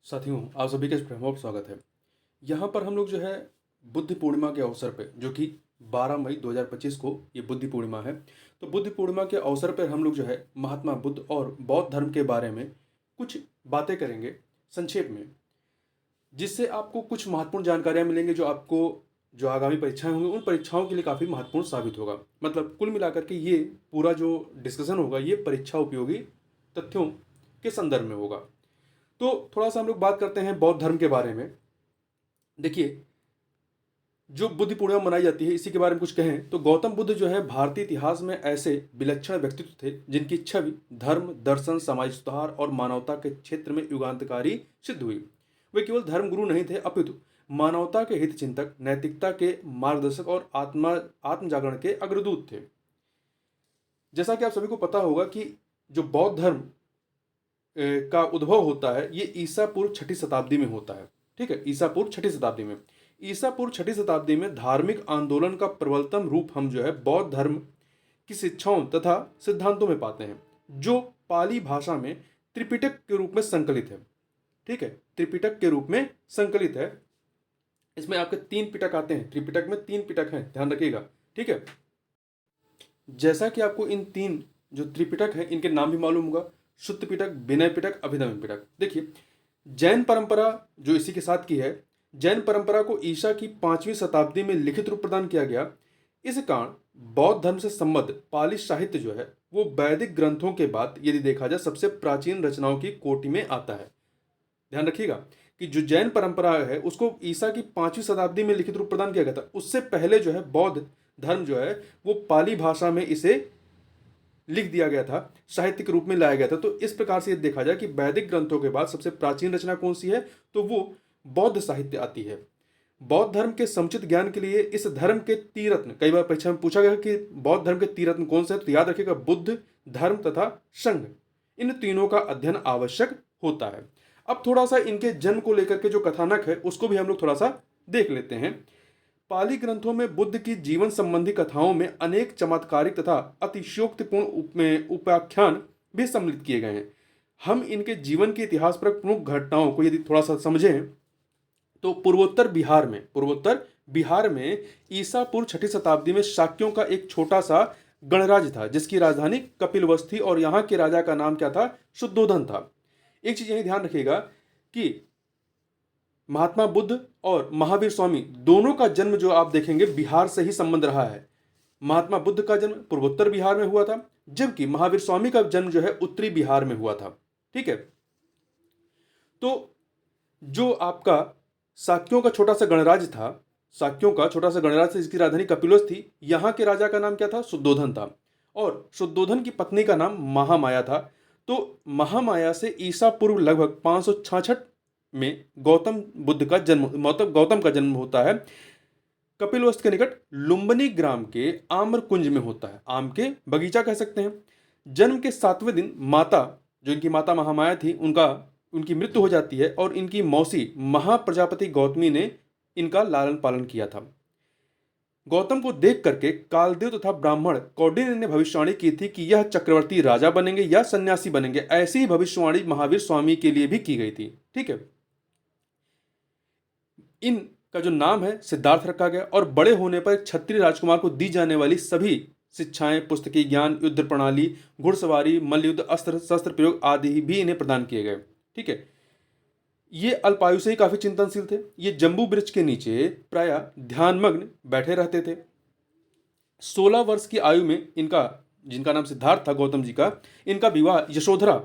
साथियों, आप सभी का इस प्रोग्राम में स्वागत है। यहाँ पर हम लोग जो है बुद्ध पूर्णिमा के अवसर पे, जो कि 12 मई 2025 को ये बुद्ध पूर्णिमा है। तो बुद्ध पूर्णिमा के अवसर पर हम लोग जो है महात्मा बुद्ध और बौद्ध धर्म के बारे में कुछ बातें करेंगे संक्षेप में, जिससे आपको कुछ महत्वपूर्ण जानकारियाँ मिलेंगी जो आपको जो आगामी परीक्षाएं होंगी उन परीक्षाओं के लिए काफ़ी महत्वपूर्ण साबित होगा। मतलब कुल मिलाकर के ये पूरा जो डिस्कशन होगा ये परीक्षा उपयोगी तथ्यों के संदर्भ में होगा। तो थोड़ा सा हम लोग बात करते हैं बौद्ध धर्म के बारे में। देखिए, जो बुद्ध पूर्णिमा मनाई जाती है इसी के बारे में कुछ कहें तो गौतम बुद्ध जो है भारतीय इतिहास में ऐसे विलक्षण व्यक्तित्व थे जिनकी छवि धर्म, दर्शन, समाज सुधार और मानवता के क्षेत्र में युगांतकारी सिद्ध हुई। वे केवल धर्म गुरु नहीं थे, अपितु मानवता के हित चिंतक, नैतिकता के मार्गदर्शक और आत्म जागरण के अग्रदूत थे। जैसा कि आप सभी को पता होगा कि जो बौद्ध धर्म का उद्भव होता है ये ईसा पूर्व 6ठी शताब्दी में होता है। ठीक है, ईसा पूर्व 6ठी शताब्दी में। ईसा पूर्व 6ठी शताब्दी में धार्मिक आंदोलन का प्रबलतम रूप हम जो है बौद्ध धर्म की शिक्षाओं तथा सिद्धांतों में पाते हैं, जो पाली भाषा में त्रिपिटक के रूप में संकलित है। ठीक है, त्रिपिटक के रूप में संकलित है। इसमें आपके 3 पिटक आते हैं, त्रिपिटक में 3 पिटक हैं, ध्यान रखिएगा। ठीक है, जैसा कि आपको इन 3 जो त्रिपिटक हैं इनके नाम भी मालूम होगा, शुद्ध पिटक, विनय पिटक, अभिधम्म पिटक। देखिए, जैन परंपरा जो इसी के साथ की है, जैन परंपरा को ईसा की 5वीं शताब्दी में लिखित रूप प्रदान किया गया। इस कारण बौद्ध धर्म से संबद्ध पाली साहित्य जो है वो वैदिक ग्रंथों के बाद यदि देखा जाए सबसे प्राचीन रचनाओं की कोटि में आता है। ध्यान रखिएगा कि जो जैन परंपरा है उसको ईसा की 5वीं शताब्दी में लिखित रूप प्रदान किया गया था। उससे पहले जो है बौद्ध धर्म जो है वो पाली भाषा में इसे लिख दिया गया था, साहित्य के रूप में लाया गया था। तो इस प्रकार से देखा जाए कि वैदिक ग्रंथों के बाद सबसे प्राचीन रचना कौन सी है, तो वो बौद्ध साहित्य आती है। बौद्ध धर्म के समुचित ज्ञान के लिए इस धर्म के तीरत्न, कई बार परीक्षा में पूछा गया कि बौद्ध धर्म के तीरत्न कौन से है, तो याद रखिएगा बुद्ध, धर्म तथा संघ, इन तीनों का अध्ययन आवश्यक होता है। अब थोड़ा सा इनके जन्म को लेकर के जो कथानक है उसको भी हम लोग थोड़ा सा देख लेते हैं। पाली ग्रंथों में बुद्ध की जीवन संबंधी कथाओं में अनेक चमत्कारिक तथा अतिशयोक्तिपूर्ण उपाख्यान भी सम्मिलित किए गए हैं। हम इनके जीवन के इतिहास पर प्रमुख घटनाओं को यदि थोड़ा सा समझें तो पूर्वोत्तर बिहार में ईसा पूर्व 6ठी शताब्दी में शाक्यों का एक छोटा सा गणराज्य था जिसकी राजधानी कपिलवस्तु थी और यहाँ के राजा का नाम क्या था, शुद्धोधन था। एक चीज यही ध्यान रखिएगा कि महात्मा बुद्ध और महावीर स्वामी दोनों का जन्म जो आप देखेंगे बिहार से ही संबंध रहा है। महात्मा बुद्ध का जन्म पूर्वोत्तर बिहार में हुआ था, जबकि महावीर स्वामी का जन्म जो है उत्तरी बिहार में हुआ था। ठीक है, तो जो आपका शाक्यों का छोटा सा गणराज्य था, जिसकी राजधानी कपिलवस्तु थी, यहाँ के राजा का नाम क्या था, शुद्धोधन था और शुद्धोधन की पत्नी का नाम महामाया था। तो महामाया से ईसा पूर्व लगभग 566 में गौतम का जन्म होता है। कपिलवस्तु के निकट लुम्बिनी ग्राम के आम्र कुंज में होता है, आम के बगीचा कह सकते हैं। जन्म के 7वें दिन माता, जो इनकी माता महामाया थी, उनकी मृत्यु हो जाती है और इनकी मौसी महाप्रजापति गौतमी ने इनका लालन पालन किया था। गौतम को देख करके कालदेव तथा ब्राह्मण कौंडिन्य ने भविष्यवाणी की थी कि यह चक्रवर्ती राजा बनेंगे या सन्यासी बनेंगे। ऐसी ही भविष्यवाणी महावीर स्वामी के लिए भी की गई थी। ठीक है, इनका जो नाम है सिद्धार्थ रखा गया और बड़े होने पर क्षत्रिय राजकुमार को दी जाने वाली सभी शिक्षाएं, पुस्तकीय ज्ञान, युद्ध प्रणाली, घुड़सवारी, मल्लयुद्ध, अस्त्र शस्त्र प्रयोग आदि भी इन्हें प्रदान किए गए। ठीक है, ये अल्पायु से ही काफी चिंतनशील थे। ये जम्बू वृक्ष के नीचे प्राय ध्यानमग्न बैठे रहते थे। 16 वर्ष की आयु में जिनका नाम सिद्धार्थ था, गौतम जी का, इनका विवाह यशोधरा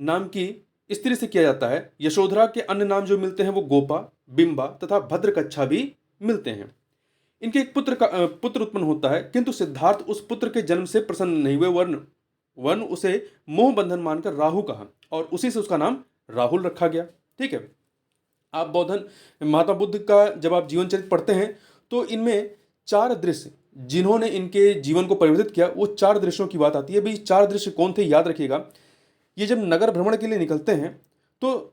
नाम की स्त्री से किया जाता है। यशोधरा के अन्य नाम जो मिलते हैं वो गोपा, बिंबा तथा भद्रकच्छा भी मिलते हैं। इनके एक पुत्र उत्पन्न होता है, किंतु सिद्धार्थ उस पुत्र के जन्म से प्रसन्न नहीं हुए, वर्ण उसे मोह बंधन मानकर राहु कहा और उसी से उसका नाम राहुल रखा गया। ठीक है, आप महात्मा बुद्ध का जब आप जीवन चरित्र पढ़ते हैं तो इनमें 4 दृश्य जिन्होंने इनके जीवन को परिवर्तित किया, वो 4 दृश्यों की बात आती है। भाई 4 दृश्य कौन थे, याद रखिएगा। ये जब नगर भ्रमण के लिए निकलते हैं तो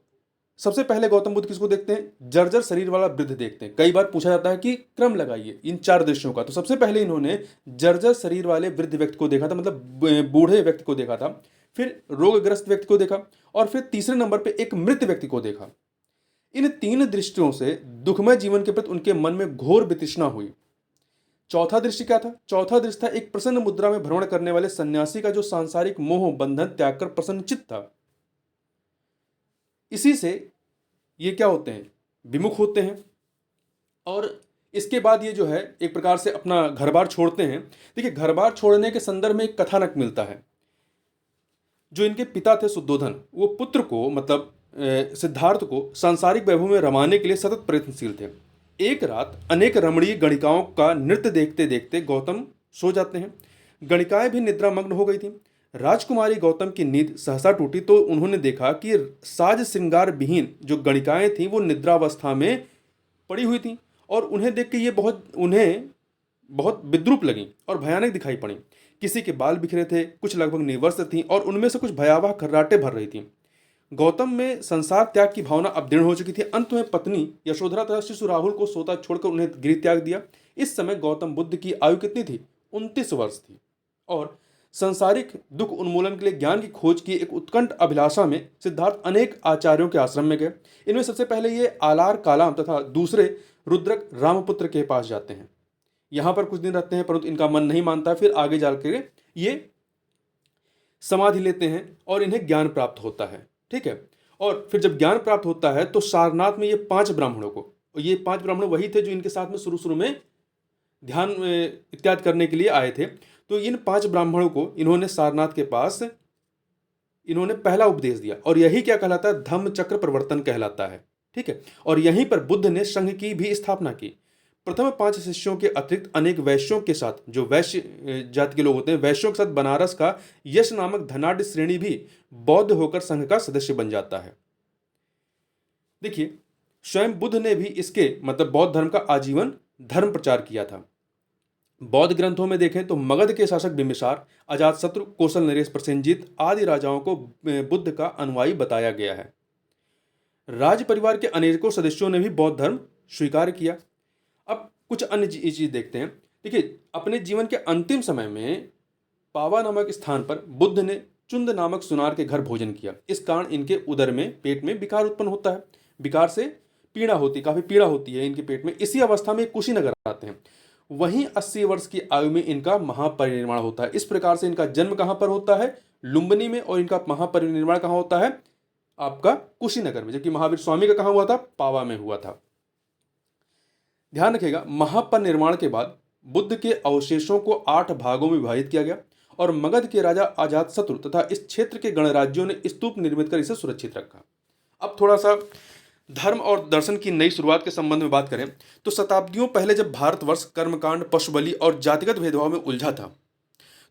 सबसे पहले गौतम बुद्ध किसको देखते हैं, जर्जर शरीर वाला वृद्ध देखते हैं। कई बार पूछा जाता है कि क्रम लगाइए इन 4 दृश्यों का, तो सबसे पहले इन्होंने जर्जर शरीर वाले वृद्ध व्यक्ति को देखा था, मतलब बूढ़े व्यक्ति को देखा था। फिर रोगग्रस्त व्यक्ति को देखा और फिर तीसरे नंबर पे एक मृत व्यक्ति को देखा। इन तीन दृष्टियों से दुखमय जीवन के प्रति उनके मन में घोर वितृष्णा हुई। चौथा दृश्य क्या था? चौथा दृश्य था एक प्रसन्न मुद्रा में भ्रमण करने वाले सन्यासी का, जो सांसारिक मोह बंधन त्याग कर प्रसन्नचित्त था। इसी से ये क्या होते हैं? विमुख होते हैं। और इसके बाद ये जो है एक प्रकार से अपना घर बार छोड़ते हैं। देखिए, घर बार छोड़ने के संदर्भ में एक कथानक मिलता है। जो इनके पिता थे शुद्धोधन, वो पुत्र को मतलब सिद्धार्थ को सांसारिक वैभव में रमाने के लिए सतत प्रयत्नशील थे। एक रात अनेक रमणीय गणिकाओं का नृत्य देखते देखते गौतम सो जाते हैं। गणिकाएं भी निद्रामग्न हो गई थी। राजकुमारी गौतम की नींद सहसा टूटी तो उन्होंने देखा कि साज श्रृंगार विहीन जो गणिकाएं थीं वो निद्रावस्था में पड़ी हुई थीं, और उन्हें देख के ये उन्हें बहुत विद्रूप लगी और भयानक दिखाई पड़ी। किसी के बाल बिखरे थे, कुछ लगभग निर्वस्त्र थीं और उनमें से कुछ भयावह खर्राटे भर रही थीं। गौतम में संसार त्याग की भावना अब दृढ़ हो चुकी थी। अंत में पत्नी यशोधरा तथा शिशु राहुल को सोता छोड़कर उन्हें गृह त्याग दिया। इस समय गौतम बुद्ध की आयु कितनी थी? 29 वर्ष थी। और सांसारिक दुख उन्मूलन के लिए ज्ञान की खोज की एक उत्कंठ अभिलाषा में सिद्धार्थ अनेक आचार्यों के आश्रम में गए। इनमें सबसे पहले ये आलार कालाम तथा दूसरे रुद्रक रामपुत्र के पास जाते हैं। यहाँ पर कुछ दिन रहते हैं, परंतु इनका मन नहीं मानता। फिर आगे जाकर ये समाधि लेते हैं और इन्हें ज्ञान प्राप्त होता है। ठीक है। और फिर जब ज्ञान प्राप्त होता है तो सारनाथ में ये 5 ब्राह्मणों को, ये 5 ब्राह्मण वही थे जो इनके साथ में शुरू में ध्यान इत्यादि करने के लिए आए थे। तो इन 5 ब्राह्मणों को इन्होंने सारनाथ के पास इन्होंने पहला उपदेश दिया, और यही क्या कहलाता है? धम्म चक्र प्रवर्तन कहलाता है। ठीक है। और यहीं पर बुद्ध ने संघ की भी स्थापना की। प्रथम 5 शिष्यों के अतिरिक्त अनेक वैश्यों के साथ, जो वैश्य जाति के लोग होते हैं, वैश्यों के साथ बनारस का यश नामक धनाढ़ श्रेणी भी बौद्ध होकर संघ का सदस्य बन जाता है। देखिए, स्वयं बुद्ध ने भी इसके मतलब बौद्ध धर्म का आजीवन धर्म प्रचार किया था। बौद्ध ग्रंथों में देखें तो मगध के शासक बिंबिसार, अजातशत्रु, कौशल नरेश, प्रसेनजीत आदि राजाओं को बुद्ध का अनुयायी बताया गया है। राज परिवार के अनेकों सदस्यों ने भी बौद्ध धर्म स्वीकार किया। अब कुछ अन्य चीज देखते हैं। देखिए, अपने जीवन के अंतिम समय में पावा नामक स्थान पर बुद्ध ने चुंद नामक सुनार के घर भोजन किया। इस कारण इनके उदर में, पेट में विकार उत्पन्न होता है। विकार से पीड़ा होती, काफी पीड़ा होती है इनके पेट में। इसी अवस्था में कुशीनगर आते हैं। वहीं 80 वर्ष की आयु में इनका महापरिनिर्वाण होता है। इस प्रकार से इनका जन्म कहां पर होता है? लुम्बिनी में। और इनका महापरिनिर्वाण कहां होता है? आपका कुशीनगर में। जबकि महावीर स्वामी का कहां हुआ था? पावा में हुआ था। ध्यान रखिएगा, महापरिनिर्वाण के बाद बुद्ध के अवशेषों को 8 भागों में विभाजित किया गया और मगध के राजा अजातशत्रु तथा इस क्षेत्र के गणराज्यों ने स्तूप निर्मित कर इसे सुरक्षित रखा। अब थोड़ा सा धर्म और दर्शन की नई शुरुआत के संबंध में बात करें तो शताब्दियों पहले जब भारतवर्ष कर्मकांड, पशु बलि और जातिगत भेदभाव में उलझा था,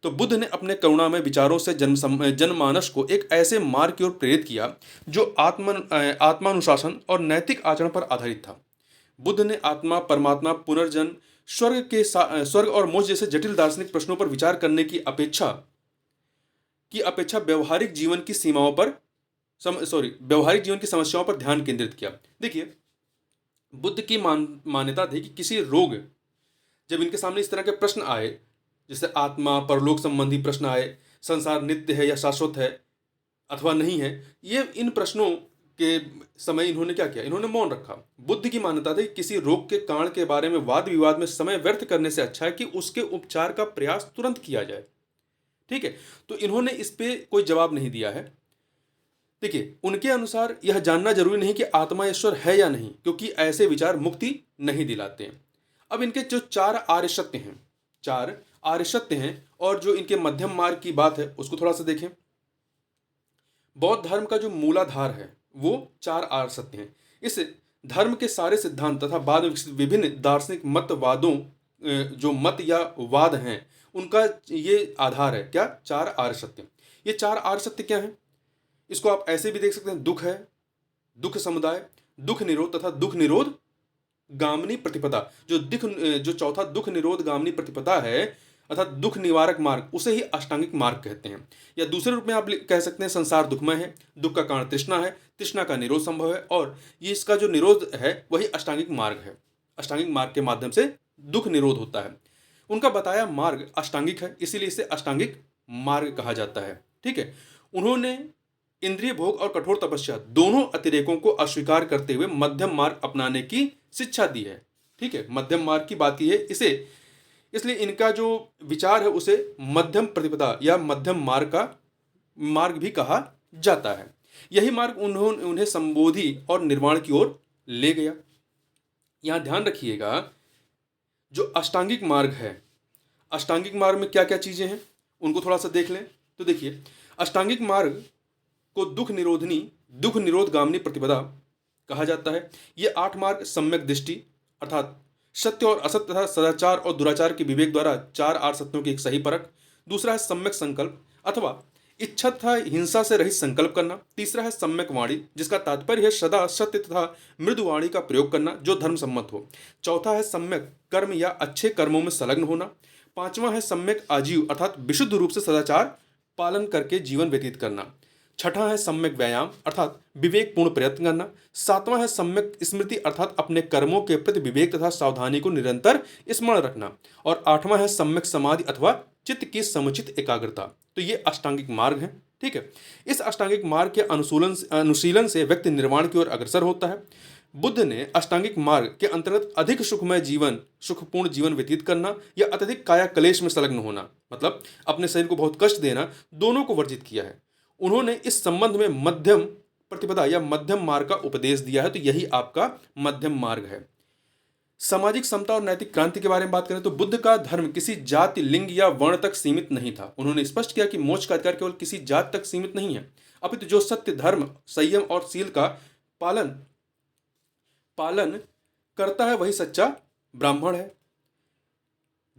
तो बुद्ध ने अपने करुणामय विचारों से जनमानस को एक ऐसे मार्ग की ओर प्रेरित किया जो आत्मानुशासन और नैतिक आचरण पर आधारित था। बुद्ध ने आत्मा, परमात्मा, पुनर्जन्म, स्वर्ग और मोक्ष जैसे जटिल दार्शनिक प्रश्नों पर विचार करने की अपेक्षा व्यवहारिक जीवन की समस्याओं पर ध्यान केंद्रित किया। देखिए, बुद्ध की मान्यता थी कि किसी रोग, जब इनके सामने इस तरह के प्रश्न आए, जैसे आत्मा, परलोक संबंधी प्रश्न आए, संसार नित्य है या शाश्वत है अथवा नहीं है, ये इन प्रश्नों के समय इन्होंने क्या किया? इन्होंने मौन रखा। बुद्ध की मान्यता थी किसी रोग के कारण के बारे में वाद विवाद में समय व्यर्थ करने से अच्छा है कि उसके उपचार का प्रयास तुरंत किया जाए। ठीक है। तो इन्होंने इस पे कोई जवाब नहीं दिया है। देखिए, उनके अनुसार यह जानना जरूरी नहीं कि आत्मा ईश्वर है या नहीं, क्योंकि ऐसे विचार मुक्ति नहीं दिलाते हैं। अब इनके जो 4 आर्य सत्य हैं, 4 आर्य सत्य हैं, और जो इनके मध्यम मार्ग की बात है उसको थोड़ा सा देखें। बौद्ध धर्म का जो मूलाधार है वो 4 आर्य सत्य हैं। इस धर्म के सारे सिद्धांत तथा बाद में विकसित विभिन्न दार्शनिक मतवादों, जो मत या वाद हैं, उनका ये आधार है क्या? 4 आर्य सत्य। ये 4 आर्य सत्य क्या हैं? इसको आप ऐसे भी देख सकते हैं। दुख है, दुख समुदाय, दुख निरोध तथा दुख निरोध गामिनी प्रतिपदा। जो चौथा दुख निरोध गामिनी प्रतिपदा है अर्थात दुख निवारक मार्ग, उसे ही अष्टांगिक मार्ग कहते हैं। या दूसरे रूप में आप कह सकते हैं संसार दुखमय है, दुख का कारण तृष्णा है, तृष्णा का निरोध संभव है, और ये इसका जो निरोध है वही अष्टांगिक मार्ग है। अष्टांगिक मार्ग के माध्यम से दुख निरोध होता है। उनका बताया मार्ग अष्टांगिक है, इसीलिए इसे अष्टांगिक मार्ग कहा जाता है। ठीक है। उन्होंने इंद्रिय भोग और कठोर तपस्या दोनों अतिरेकों को अस्वीकार करते हुए मध्यम मार्ग अपनाने की शिक्षा दी है। ठीक है, मध्यम मार्ग की बात की है इसे, इसलिए इनका जो विचार है उसे मध्यम प्रतिपदा या मध्यम मार्ग का मार्ग भी कहा जाता है। यही मार्ग उन्हें संबोधि और निर्वाण की ओर ले गया। यहां ध्यान रखिएगा, जो अष्टांगिक मार्ग है, अष्टांगिक मार्ग में क्या क्या चीजें हैं उनको थोड़ा सा देख लें। तो देखिए, अष्टांगिक मार्ग को दुख निरोधगामिनी प्रतिपदा कहा जाता है। ये 8 मार्ग सम्यक दृष्टि अर्थात सत्य और असत्य तथा सदाचार और दुराचार के विवेक द्वारा 4 आर्य सत्यों की एक सही परख। दूसरा है सम्यक संकल्प अथवा इच्छा तथा हिंसा से रहित संकल्प करना। तीसरा है सम्यक वाणी, जिसका तात्पर्य है सदा सत्य तथा मृदु वाणी का प्रयोग करना जो धर्म सम्मत हो। चौथा है सम्यक कर्म या अच्छे कर्मों में संलग्न होना। पांचवा है सम्यक आजीव अर्थात विशुद्ध रूप से सदाचार पालन करके जीवन व्यतीत करना। छठा है सम्यक व्यायाम अर्थात विवेकपूर्ण प्रयत्न करना। सातवां है सम्यक स्मृति अर्थात अपने कर्मों के प्रति विवेक तथा सावधानी को निरंतर स्मरण रखना। और आठवां है सम्यक समाधि अथवा चित्त की समुचित एकाग्रता। तो ये अष्टांगिक मार्ग है। ठीक है, इस अष्टांगिक मार्ग के अनुशीलन से व्यक्ति निर्वाण की ओर अग्रसर होता है। बुद्ध ने अष्टांगिक मार्ग के अंतर्गत अधिक सुखपूर्ण जीवन व्यतीत करना या अत्यधिक काया क्लेश में संलग्न होना, मतलब अपने शरीर को बहुत कष्ट देना, दोनों को वर्जित किया है। उन्होंने इस संबंध में मध्यम प्रतिपदा या मध्यम मार्ग का उपदेश दिया है। तो यही आपका मध्यम मार्ग है। सामाजिक समता और नैतिक क्रांति के बारे में बात करें तो बुद्ध का धर्म किसी जाति, लिंग या वर्ण तक सीमित नहीं था। उन्होंने स्पष्ट किया कि मोक्ष का अधिकार केवल किसी जाति तक सीमित नहीं है, अपितु जो सत्य, धर्म, संयम और शील का पालन करता है वही सच्चा ब्राह्मण है।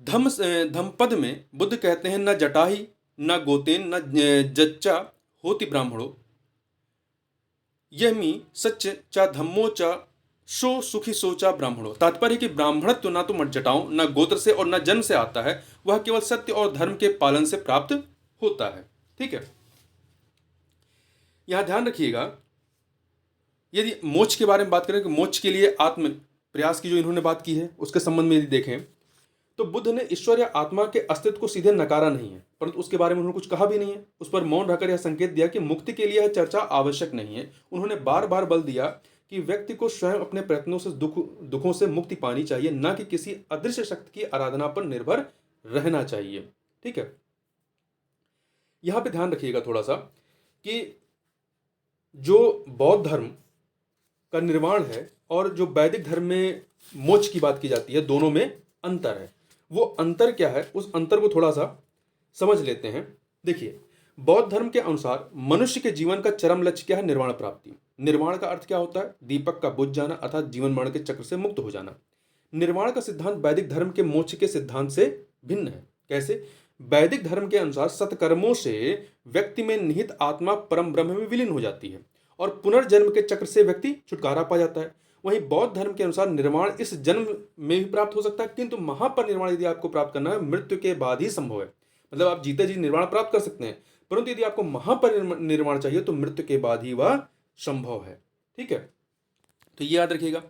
धम्मपद में बुद्ध कहते हैं, न जटाही न गोतेन न जच्चा होति ब्राह्मणो यमी सच्च चा धम्मो चा सो सुखी सोचा ब्राह्मणो। तात्पर्य कि ब्राह्मणत्व ना तो जटाओं न गोत्र से और न जन्म से आता है, वह केवल सत्य और धर्म के पालन से प्राप्त होता है। ठीक है, यहां ध्यान रखिएगा, यदि मोक्ष के बारे में बात करें कि मोक्ष के लिए आत्म प्रयास की जो इन्होंने बात की है उसके संबंध में यदि देखें तो बुद्ध ने ईश्वर या आत्मा के अस्तित्व को सीधे नकारा नहीं है, परंतु उसके बारे में उन्होंने कुछ कहा भी नहीं है। उस पर मौन रहकर यह संकेत दिया कि मुक्ति के लिए यह चर्चा आवश्यक नहीं है। उन्होंने बार बार बल दिया कि व्यक्ति को स्वयं अपने प्रयत्नों से दुखों से मुक्ति पानी चाहिए, न कि किसी अदृश्य शक्ति की आराधना पर निर्भर रहना चाहिए। ठीक है, यहां पे ध्यान रखिएगा थोड़ा सा कि जो बौद्ध धर्म का निर्माण है और जो वैदिक धर्म में मोक्ष की बात की जाती है, दोनों में अंतर है। वो अंतर क्या है, उस अंतर को थोड़ा सा समझ लेते हैं। देखिए, बौद्ध धर्म के अनुसार मनुष्य के जीवन का चरम लक्ष्य क्या है? निर्वाण प्राप्ति। निर्वाण का अर्थ क्या होता है? दीपक का बुझ जाना अर्थात जीवन मरण के चक्र से मुक्त हो जाना। निर्वाण का सिद्धांत वैदिक धर्म के मोक्ष के सिद्धांत से भिन्न है। कैसे? वैदिक धर्म के अनुसार सत्कर्मों से व्यक्ति में निहित आत्मा परम ब्रह्म में विलीन हो जाती है और पुनर्जन्म के चक्र से व्यक्ति छुटकारा पा जाता है। वहीं बौद्ध धर्म के अनुसार निर्वाण इस जन्म में भी प्राप्त हो सकता है, किंतु महापरिनिर्वाण यदि आपको प्राप्त करना है मृत्यु के बाद ही संभव है। मतलब आप जीते जी निर्वाण प्राप्त कर सकते हैं, परंतु यदि आपको महापरिनिर्वाण चाहिए तो मृत्यु के बाद ही वह संभव है। ठीक है, तो ये याद रखिएगा।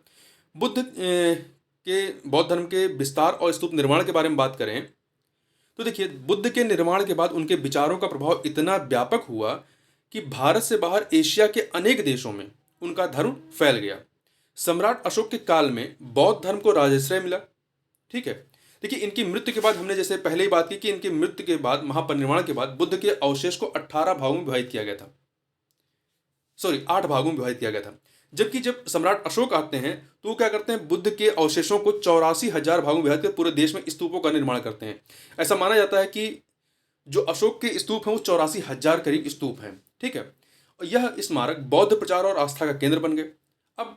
बौद्ध धर्म के विस्तार और स्तूप निर्माण के बारे में बात करें तो देखिए, बुद्ध के निर्माण के बाद उनके विचारों का प्रभाव इतना व्यापक हुआ कि भारत से बाहर एशिया के अनेक देशों में उनका धर्म फैल गया। सम्राट अशोक के काल में बौद्ध धर्म को राजाश्रय मिला। ठीक है, देखिए, इनकी मृत्यु के बाद हमने जैसे पहले ही बात की कि इनकी मृत्यु के बाद, महापरिनिर्वाण के बाद बुद्ध के अवशेष को 18 भागों में विभाजित किया गया था। 8 भागों में विभाजित किया गया था। जबकि जब सम्राट अशोक आते हैं तो वो क्या करते हैं? बुद्ध के अवशेषों को 84,000 भागों में विभाजित कर पूरे देश में स्तूपों का निर्माण करते हैं। ऐसा माना जाता है कि जो अशोक के स्तूप हैं वो 84,000 करीब स्तूप हैं। ठीक है, और यह स्मारक बौद्ध प्रचार और आस्था का केंद्र बन गए। अब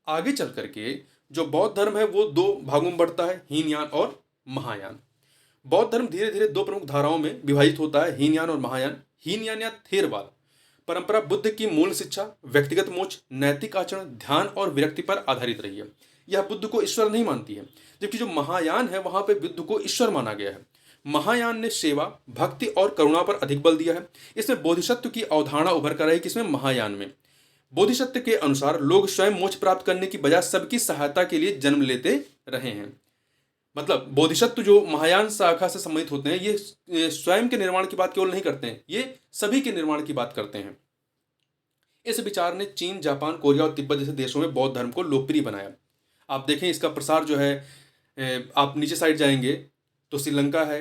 आगे चल करके जो बौद्ध धर्म है वो 2 भागों में बढ़ता है, हीनयान और महायान। बौद्ध धर्म धीरे धीरे 2 प्रमुख धाराओं में विभाजित होता है, हीनयान और महायान। हीनयान या थेरवाद परंपरा बुद्ध की मूल शिक्षा, व्यक्तिगत मोक्ष, नैतिक आचरण, ध्यान और विरक्ति पर आधारित रही है। यह बुद्ध को ईश्वर नहीं मानती है, जबकि जो महायान है वहां पे बुद्ध को ईश्वर माना गया है। महायान ने सेवा, भक्ति और करुणा पर अधिक बल दिया है। इसमें बोधिसत्व की अवधारणा उभर कर आई कि इसमें महायान में बोधिसत्व के अनुसार लोग स्वयं मोक्ष प्राप्त करने की बजाय सबकी सहायता के लिए जन्म लेते रहे हैं। मतलब बोधिसत्व जो महायान शाखा से संबंधित होते हैं, ये स्वयं के निर्माण की बात केवल नहीं करते हैं, ये सभी के निर्माण की बात करते हैं। इस विचार ने चीन, जापान, कोरिया और तिब्बत जैसे देशों में बौद्ध धर्म को लोकप्रिय बनाया। आप देखें इसका प्रसार जो है, आप नीचे साइड जाएंगे तो श्रीलंका है,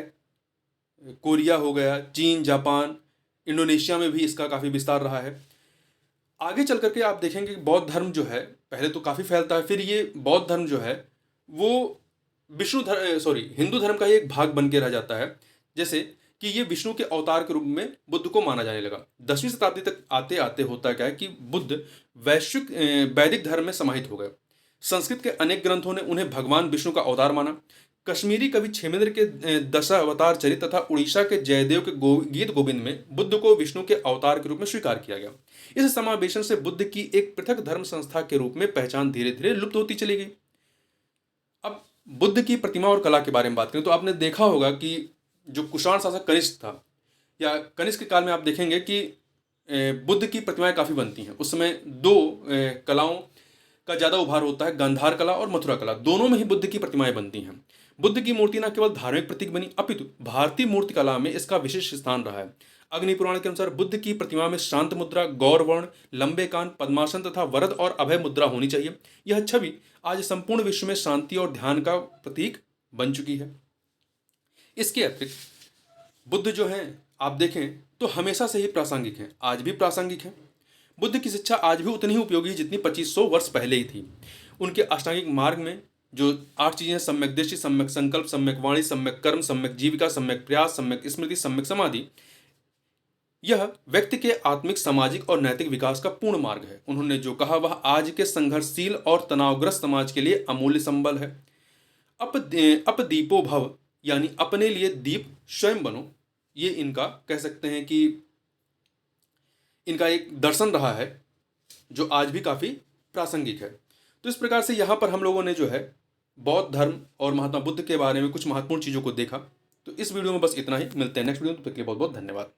कोरिया हो गया, चीन, जापान, इंडोनेशिया में भी इसका काफ़ी विस्तार रहा है। आगे चल करके आप देखेंगे कि बौद्ध धर्म जो है पहले तो काफ़ी फैलता है, फिर ये बौद्ध धर्म जो है वो हिंदू धर्म का ही एक भाग बन के रह जाता है। जैसे कि ये विष्णु के अवतार के रूप में बुद्ध को माना जाने लगा। 10वीं शताब्दी तक आते आते होता क्या है कि बुद्ध वैदिक धर्म में समाहित हो गए। संस्कृत के अनेक ग्रंथों ने उन्हें भगवान विष्णु का अवतार माना। कश्मीरी कवि क्षेमेंद्र के दशावतार चरित तथा उड़ीसा के जयदेव के गीत गोविंद में बुद्ध को विष्णु के अवतार के रूप में स्वीकार किया गया। इस समावेशन से बुद्ध की एक पृथक धर्म संस्था के रूप में पहचान धीरे धीरे लुप्त होती चली गई। अब बुद्ध की प्रतिमा और कला के बारे में बात करें तो आपने देखा होगा कि जो कुषाण शासक कनिष्क था, या कनिष्क के काल में आप देखेंगे कि बुद्ध की प्रतिमाएं काफ़ी बनती हैं। उस समय दो कलाओं का ज़्यादा उभार होता है, गांधार कला और मथुरा कला। दोनों में ही बुद्ध की प्रतिमाएं बनती हैं। बुद्ध की मूर्ति न केवल धार्मिक प्रतीक बनी, अपितु भारतीय मूर्ति कला में इसका विशिष्ट स्थान रहा है। अग्नि पुराण के अनुसार बुद्ध की प्रतिमा में शांत मुद्रा, गौर वर्ण, लंबे कान, पद्मासन तथा वरद और अभय मुद्रा होनी चाहिए। यह छवि आज संपूर्ण विश्व में शांति और ध्यान का प्रतीक बन चुकी है। इसके अतिरिक्त बुद्ध जो हैं आप देखें तो हमेशा से ही प्रासंगिक हैं, आज भी प्रासंगिक हैं। बुद्ध की शिक्षा आज भी उतनी ही उपयोगी है जितनी 2500 वर्ष पहले ही थी। उनके अष्टांगिक मार्ग में जो 8 चीजें, सम्यक दृष्टि, सम्यक संकल्प, सम्यक वाणी, सम्यक कर्म, सम्यक जीविका, सम्यक प्रयास, सम्यक स्मृति, सम्यक समाधि, यह व्यक्ति के आत्मिक, सामाजिक और नैतिक विकास का पूर्ण मार्ग है। उन्होंने जो कहा वह आज के संघर्षशील और तनावग्रस्त समाज के लिए अमूल्य संबल है। अपदीपो भव, यानी अपने लिए दीप स्वयं बनो, ये इनका कह सकते हैं कि इनका एक दर्शन रहा है जो आज भी काफ़ी प्रासंगिक है। तो इस प्रकार से यहाँ पर हम लोगों ने जो है बौद्ध धर्म और महात्मा बुद्ध के बारे में कुछ महत्वपूर्ण चीज़ों को देखा। तो इस वीडियो में बस इतना ही, मिलते हैं नेक्स्ट वीडियो में, तब तक के लिए बहुत बहुत धन्यवाद।